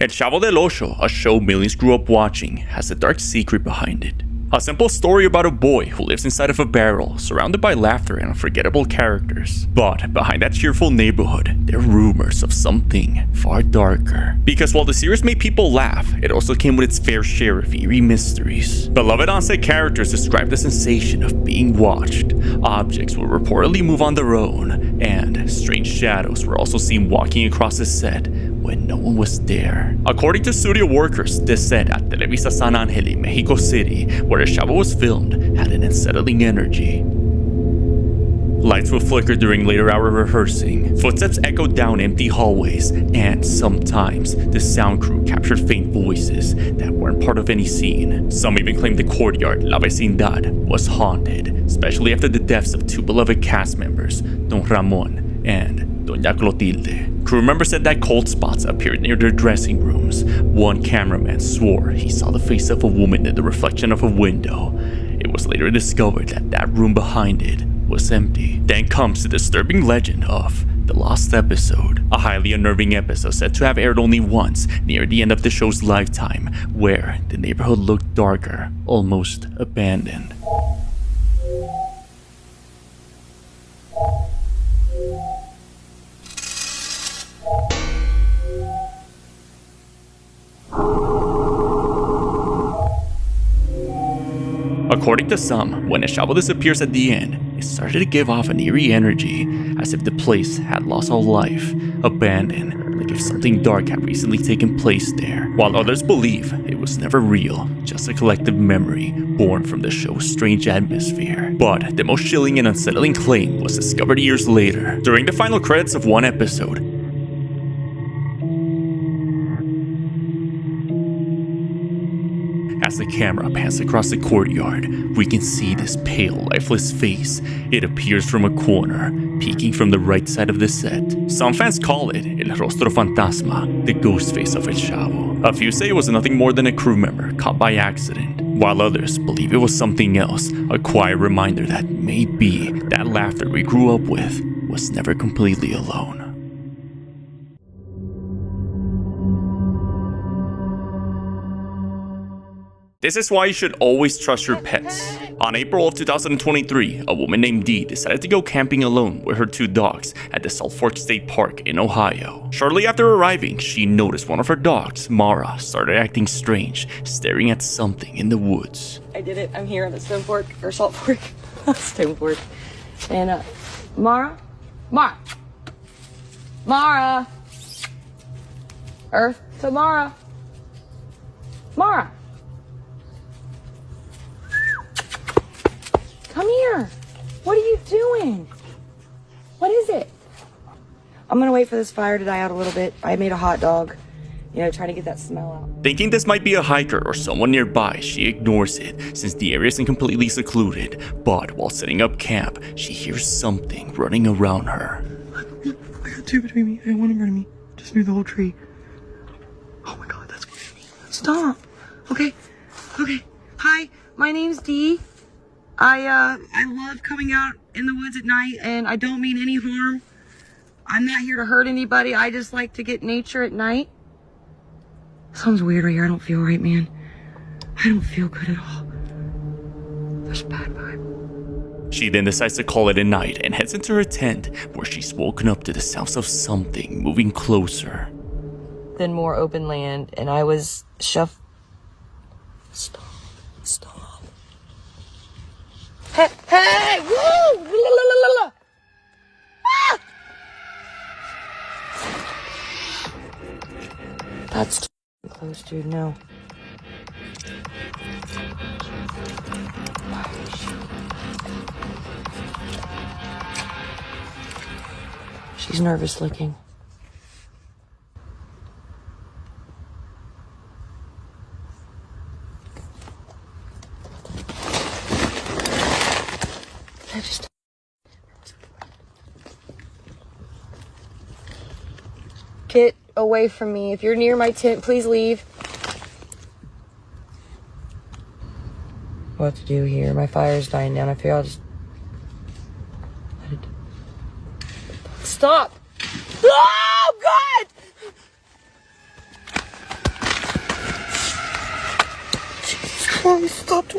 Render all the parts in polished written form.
El Chavo del Ocho, a show millions grew up watching, has a dark secret behind it. A simple story about a boy who lives inside of a barrel, surrounded by laughter and unforgettable characters. But behind that cheerful neighborhood, there are rumors of something far darker. Because while the series made people laugh, it also came with its fair share of eerie mysteries. Beloved on-set characters described the sensation of being watched. Objects would reportedly move on their own, and strange shadows were also seen walking across the set when no one was there. According to studio workers, the set at Televisa San Angel in Mexico City, where the Chavo was filmed, had an unsettling energy. Lights would flicker during later hour rehearsing, footsteps echoed down empty hallways, and sometimes the sound crew captured faint voices that weren't part of any scene. Some even claimed the courtyard, La Vecindad, was haunted, especially after the deaths of two beloved cast members, Don Ramon and Doña Clotilde. Crew members said that cold spots appeared near their dressing rooms. One cameraman swore he saw the face of a woman in the reflection of a window. It was later discovered that that room behind it was empty. Then comes the disturbing legend of The Lost Episode, a highly unnerving episode said to have aired only once near the end of the show's lifetime, where the neighborhood looked darker, almost abandoned. According to some, when a Chavo disappears at the end, it started to give off an eerie energy, as if the place had lost all life, abandoned, like if something dark had recently taken place there, while others believe it was never real, just a collective memory born from the show's strange atmosphere. But the most chilling and unsettling claim was discovered years later, during the final credits of one episode. As the camera pans across the courtyard, we can see this pale, lifeless face. It appears from a corner, peeking from the right side of the set. Some fans call it El Rostro Fantasma, the ghost face of El Chavo. A few say it was nothing more than a crew member caught by accident, while others believe it was something else, a quiet reminder that maybe that laughter we grew up with was never completely alone. This is why you should always trust your pets. On April of 2023, a woman named Dee decided to go camping alone with her two dogs at the Salt Fork State Park in Ohio. Shortly after arriving, she noticed one of her dogs, Mara, started acting strange, staring at something in the woods. I did it. I'm here at the Stone Fork, or Salt Fork, Stone Fork. And Mara, Earth to Mara. Come here. What are you doing? What is it? I'm gonna wait for this fire to die out a little bit. I made a hot dog, trying to get that smell out. Thinking this might be a hiker or someone nearby, she ignores it since the area isn't completely secluded. But while setting up camp, she hears something running around her. I got two between me. I don't want to murder me. Just move the whole tree. Oh my god, that's crazy. Stop. Okay. Hi, my name's Dee. I love coming out in the woods at night, and I don't mean any harm. I'm not here to hurt anybody. I just like to get nature at night. Sounds weird right here. I don't feel right, man. I don't feel good at all. There's a bad vibe. She then decides to call it a night and heads into her tent, where she's woken up to the sounds of something moving closer. Then more open land, and I was Stop. Hey! Woo! La. Ah! That's too close, dude. No. She's nervous looking. Get away from me. If you're near my tent, please leave. What to do here? My fire's dying down. I figure I'll just let it. Stop! Oh God! finally stopped.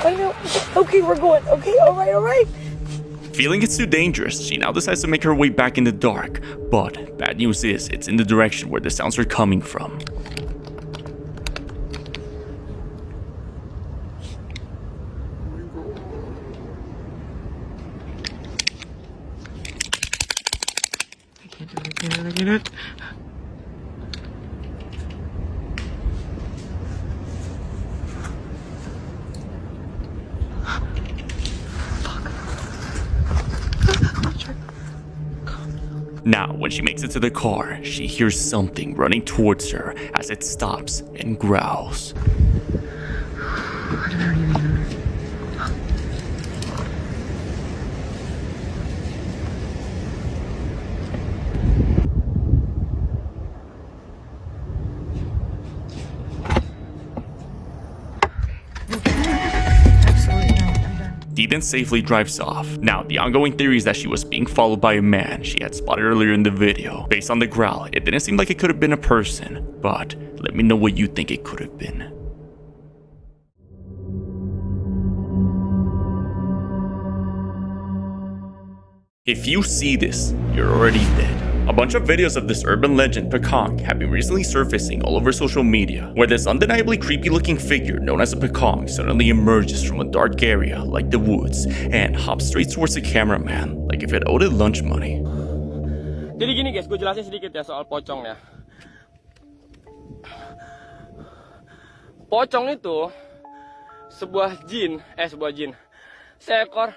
I know. Okay, we're going. Okay, all right. Feeling it's too dangerous, she now decides to make her way back in the dark. But bad news is, it's in the direction where the sounds are coming from. I get it. Now, when she makes it to the car, she hears something running towards her as it stops and growls. Dee then safely drives off. Now, the ongoing theory is that she was being followed by a man she had spotted earlier in the video. Based on the growl, it didn't seem like it could have been a person, but let me know what you think it could have been. If you see this, you're already dead. A bunch of videos of this urban legend, Pekong, have been recently surfacing all over social media, where this undeniably creepy looking figure known as a Pekong suddenly emerges from a dark area like the woods and hops straight towards the cameraman like if it owed it lunch money. Jadi gini guys, gue jelasin sedikit ya soal pocong ya. Pocong itu sebuah jin, seekor.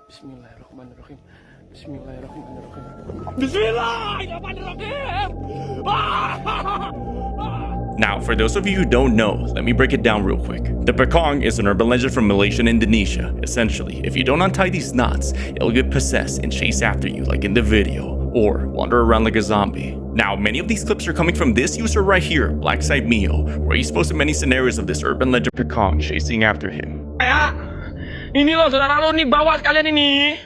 Bismillahirrahmanirrahim. Now, for those of you who don't know, let me break it down real quick. The Pekong is an urban legend from Malaysia and Indonesia. Essentially, if you don't untie these knots, it'll get possessed and chase after you like in the video, or wander around like a zombie. Now, many of these clips are coming from this user right here, Blackside Mio, where he's posted many scenarios of this urban legend Pekong chasing after him. Ini loh saudara lo nih, bawa sekalian ini.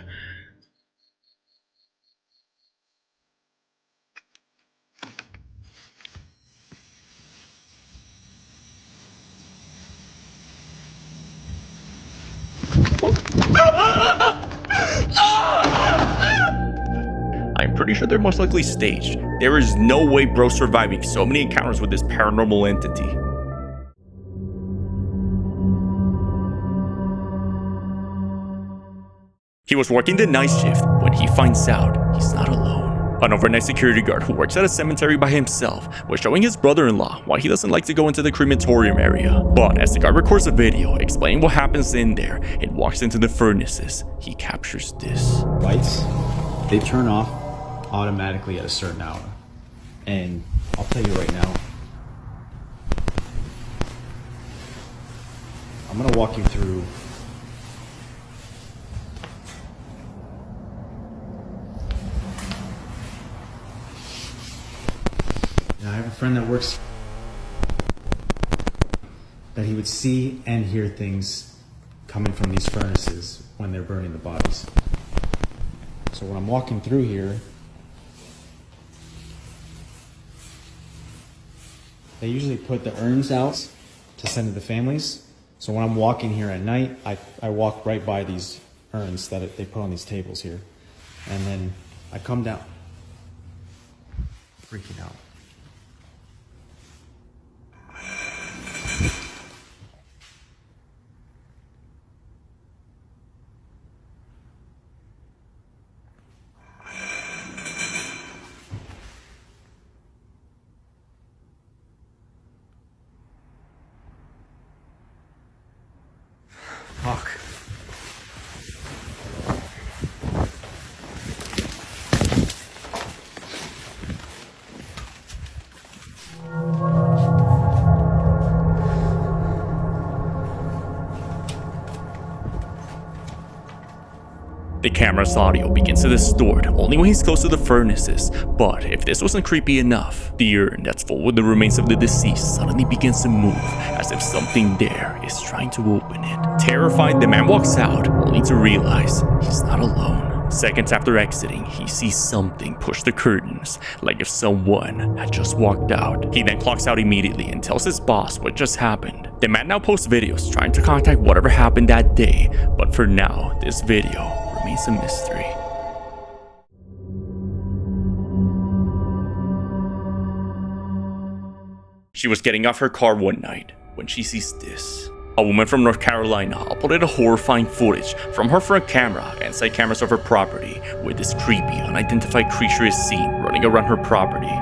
I'm pretty sure they're most likely staged. There is no way bro's surviving so many encounters with this paranormal entity. He was working the night shift when he finds out he's not alone. An overnight security guard who works at a cemetery by himself was showing his brother-in-law why he doesn't like to go into the crematorium area. But as the guard records a video explaining what happens in there and walks into the furnaces, he captures this. Lights, they turn off automatically at a certain hour. And I'll tell you right now, I'm gonna walk you through I have a friend that works that he would see and hear things coming from these furnaces when they're burning the bodies. So when I'm walking through here, they usually put the urns out to send to the families. So when I'm walking here at night, I walk right by these urns that they put on these tables here. And then I come down, freaking out. Fuck. The camera's audio begins to distort only when he's close to the furnaces, but if this wasn't creepy enough, the urn that's full with the remains of the deceased suddenly begins to move as if something there is trying to open it. Terrified, the man walks out only to realize he's not alone. Seconds after exiting, he sees something push the curtains, like if someone had just walked out. He then clocks out immediately and tells his boss what just happened. The man now posts videos trying to contact whatever happened that day, but for now, this video remains a mystery. She was getting off her car one night when she sees this. A woman from North Carolina uploaded a horrifying footage from her front camera and side cameras of her property where this creepy, unidentified creature is seen running around her property.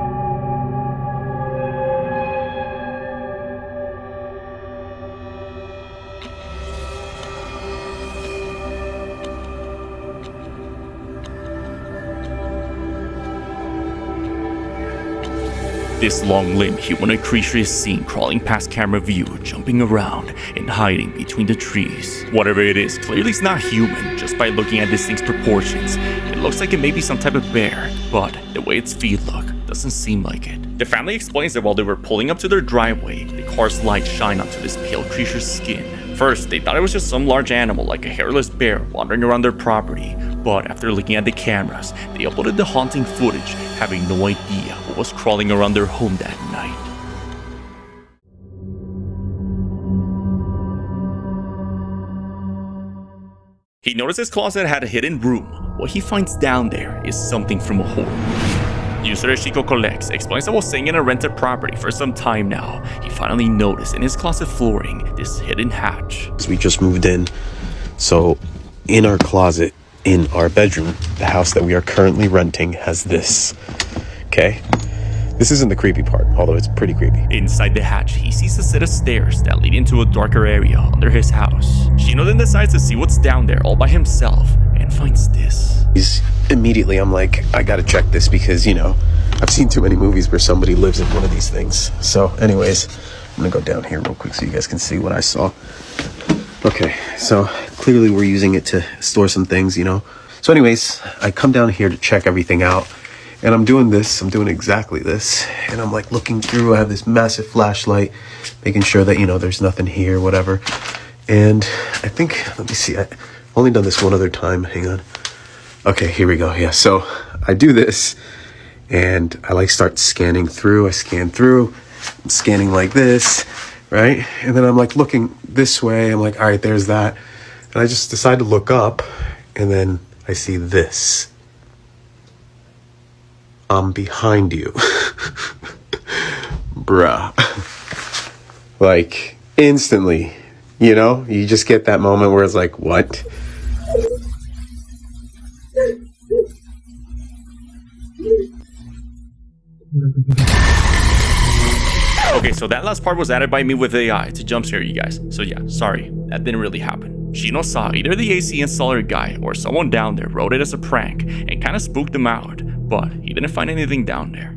This long-limbed humanoid creature is seen crawling past camera view, jumping around and hiding between the trees. Whatever it is, clearly it's not human just by looking at this thing's proportions. It looks like it may be some type of bear, but the way its feet look doesn't seem like it. The family explains that while they were pulling up to their driveway, the car's lights shine onto this pale creature's skin. First, they thought it was just some large animal like a hairless bear wandering around their property, but after looking at the cameras, they uploaded the haunting footage, having no idea what was crawling around their home that night. He noticed his closet had a hidden room. What he finds down there is something from a horror movie. User Chico Collects explains that while staying in a rented property for some time now, he finally noticed in his closet flooring this hidden hatch. We just moved in, so in our closet, in our bedroom, the house that we are currently renting has this, okay? This isn't the creepy part, although it's pretty creepy. Inside the hatch, he sees a set of stairs that lead into a darker area under his house. Chino then decides to see what's down there all by himself and finds this. Immediately, I'm like, I gotta check this because, you know, I've seen too many movies where somebody lives in one of these things. So anyways, I'm gonna go down here real quick so you guys can see what I saw. Okay, so clearly we're using it to store some things, you know. So anyways, I come down here to check everything out. And I'm doing exactly this. And I'm like looking through, I have this massive flashlight, making sure that, you know, there's nothing here, whatever. And I think, let me see, I've only done this one other time, hang on. Okay, here we go, yeah. So I do this and I like start scanning through, I'm scanning like this, right? And then I'm like looking this way, I'm like, all right, there's that. And I just decide to look up and then I see this. I'm behind you. Bruh. Like, instantly, you know? You just get that moment where it's like, what? Okay, so that last part was added by me with AI to jump scare you guys. So yeah, sorry, that didn't really happen. Chino saw either the AC installer guy or someone down there wrote it as a prank and kind of spooked him out, but he didn't find anything down there.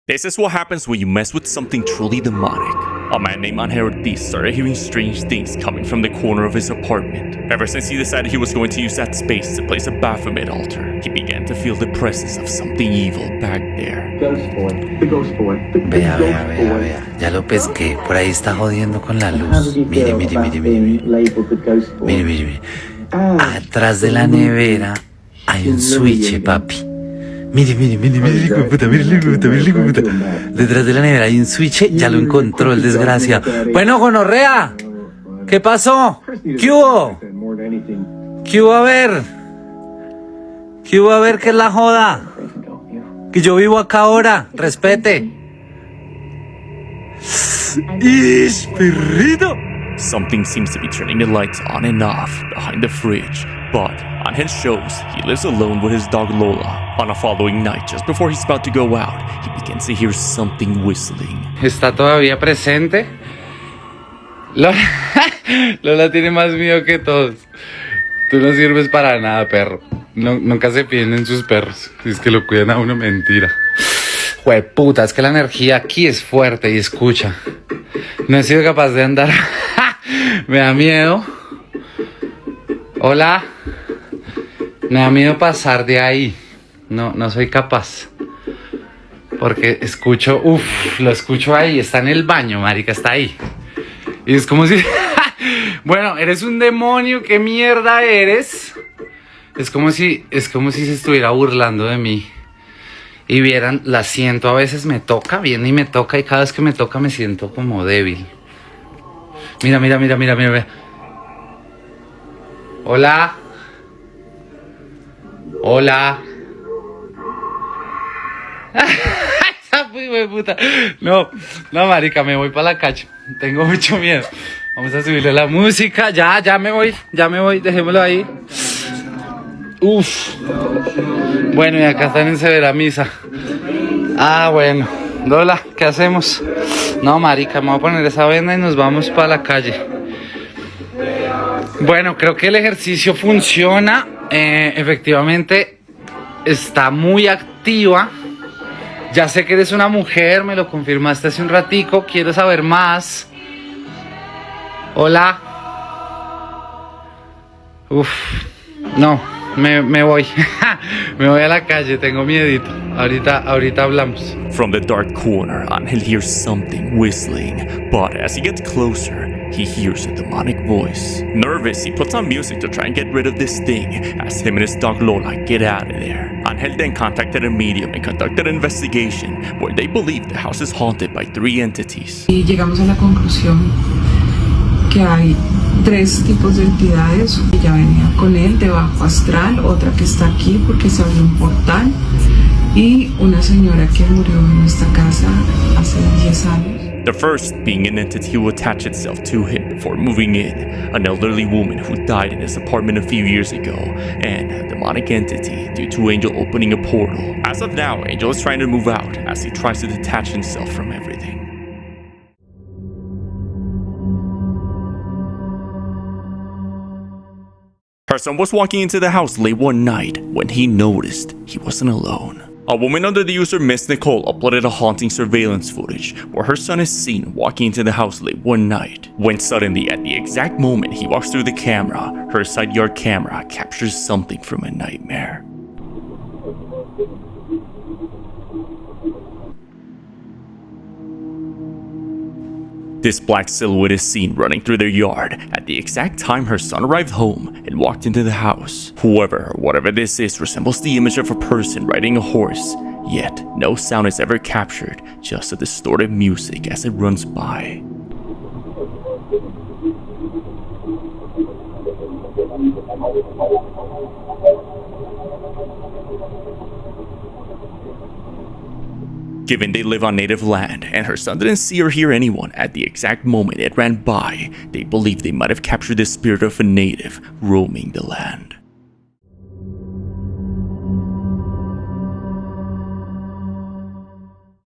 This is what happens when you mess with something truly demonic. A man named Angel Ortiz started hearing strange things coming from the corner of his apartment. Ever since he decided he was going to use that space to place a Baphomet altar, he began to feel the presence of something evil back there. Ghost boy, the ghost boy, the Vea, ghost vea, vea, boy. vea. Ya lo pesqué. Por ahí está jodiendo con la How luz. did you Mire, feel mire, about mire, being mire. labeled the ghost boy? Mire, mire, mire. Ah, Atrás de la nevera hay un switch, papi. Mire, mire, mire, mire, hijo de puta, mire, hijo de puta, mire, hijo de puta. Detrás de la nevera hay un switch, ya lo encontró el desgraciado. Bueno, gonorrea, ¿qué pasó? ¿Qué hubo? ¿Qué hubo a ver? ¿Qué hubo a ver qué es la joda? Que yo vivo acá ahora, respete. ¡Ish, perrito! Something seems to be turning the lights on and off behind the fridge, but Angel shows he lives alone with his dog Lola. On a following night, just before he's about to go out, he begins to hear something whistling. ¿Está todavía presente? Lola tiene más miedo que todos. Tú no sirves para nada, perro. Nunca se fíen en sus perros. Es que lo cuidan a uno, mentira. Jueputa, es que la energía aquí es fuerte y escucha. No he sido capaz de andar. Me da miedo. Hola. Me da miedo pasar de ahí. No soy capaz. Porque escucho, lo escucho ahí. Está en el baño, marica, está ahí. Y es como si... Bueno, eres un demonio, ¿qué mierda eres? Es como si se estuviera burlando de mí. Y vieran, la siento, a veces me toca, viene y me toca, y cada vez que me toca me siento como débil. Mira. Hola. Hola. Esa puta. No, marica, me voy para la calle. Tengo mucho miedo. Vamos a subirle la música. Ya me voy, dejémoslo ahí. Bueno, y acá están en severa misa. Bueno. Lola, ¿qué hacemos? No, marica, me voy a poner esa venda y nos vamos para la calle. Bueno, creo que el ejercicio funciona. Efectivamente, está muy activa. Ya sé que eres una mujer, me lo confirmaste hace un ratico. Quiero saber más. Hola. No, me voy. Me voy a la calle, tengo miedito. Ahorita hablamos. From the dark corner, Angel hears something whistling, but as he gets closer, he hears a demonic voice. Nervous, he puts on music to try and get rid of this thing as him and his dog Lola get out of there. Angel then contacted a medium and conducted an investigation where they believe the house is haunted by 3 entities. Y llegamos a la conclusión que hay 3 tipos de entidades. Ella venía con él de bajo astral, otra que está aquí porque se abrió un portal, y una señora que murió en nuestra casa hace 10 años. The first being an entity who attached itself to him before moving in, an elderly woman who died in his apartment a few years ago, and a demonic entity due to Angel opening a portal. As of now, Angel is trying to move out as he tries to detach himself from everything. Her son was walking into the house late one night when he noticed he wasn't alone. A woman under the user Miss Nicole uploaded a haunting surveillance footage where her son is seen walking into the house late one night, when suddenly at the exact moment he walks through the camera, her side yard camera captures something from a nightmare. This black silhouette is seen running through their yard at the exact time her son arrived home and walked into the house. Whoever or whatever this is resembles the image of a person riding a horse, yet no sound is ever captured, just a distorted music as it runs by. Given they live on native land, and her son didn't see or hear anyone at the exact moment it ran by, they believe they might have captured the spirit of a native roaming the land.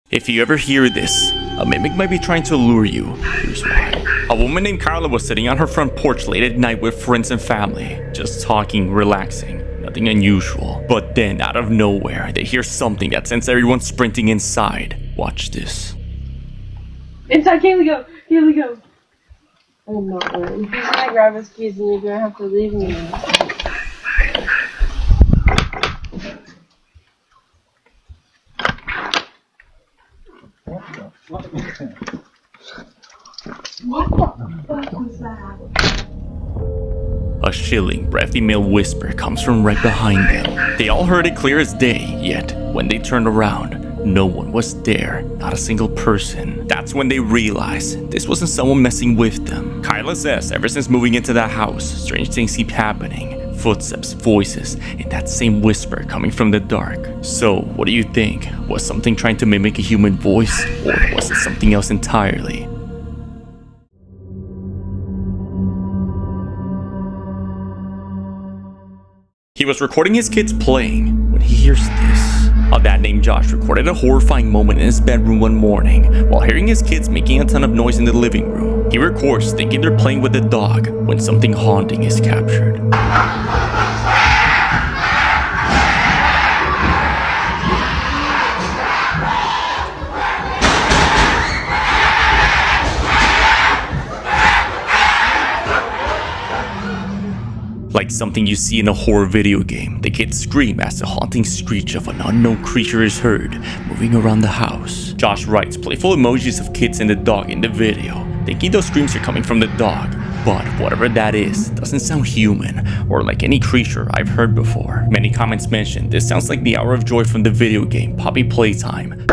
If you ever hear this, a mimic might be trying to lure you. Here's why. A woman named Carla was sitting on her front porch late at night with friends and family, just talking, relaxing. Nothing unusual. But then, out of nowhere, they hear something that sends everyone sprinting inside. Watch this. Inside, here we go. Oh no, he's gonna grab his keys and you're gonna have to leave me. What the fuck was that? A shilling, breathy male whisper comes from right behind them. They all heard it clear as day, yet when they turned around, no one was there, not a single person. That's when they realized this wasn't someone messing with them. Kyla says ever since moving into that house, strange things keep happening. Footsteps, voices, and that same whisper coming from the dark. So, what do you think? Was something trying to mimic a human voice, or was it something else entirely? He was recording his kids playing when he hears this. A dad named Josh recorded a horrifying moment in his bedroom one morning while hearing his kids making a ton of noise in the living room. He records thinking they're playing with the dog when something haunting is captured. Like something you see in a horror video game. The kids scream as the haunting screech of an unknown creature is heard moving around the house. Josh writes playful emojis of kids and the dog in the video, thinking those screams are coming from the dog. But whatever that is, doesn't sound human or like any creature I've heard before. Many comments mention this sounds like the Hour of Joy from the video game Poppy Playtime.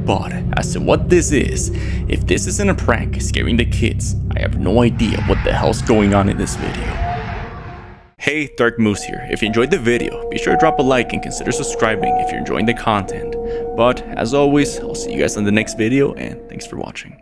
But as to what this is, if this isn't a prank scaring the kids, I have no idea what the hell's going on in this video. Hey, Dark Moose here. If you enjoyed the video, be sure to drop a like and consider subscribing if you're enjoying the content. But as always, I'll see you guys in the next video, and thanks for watching.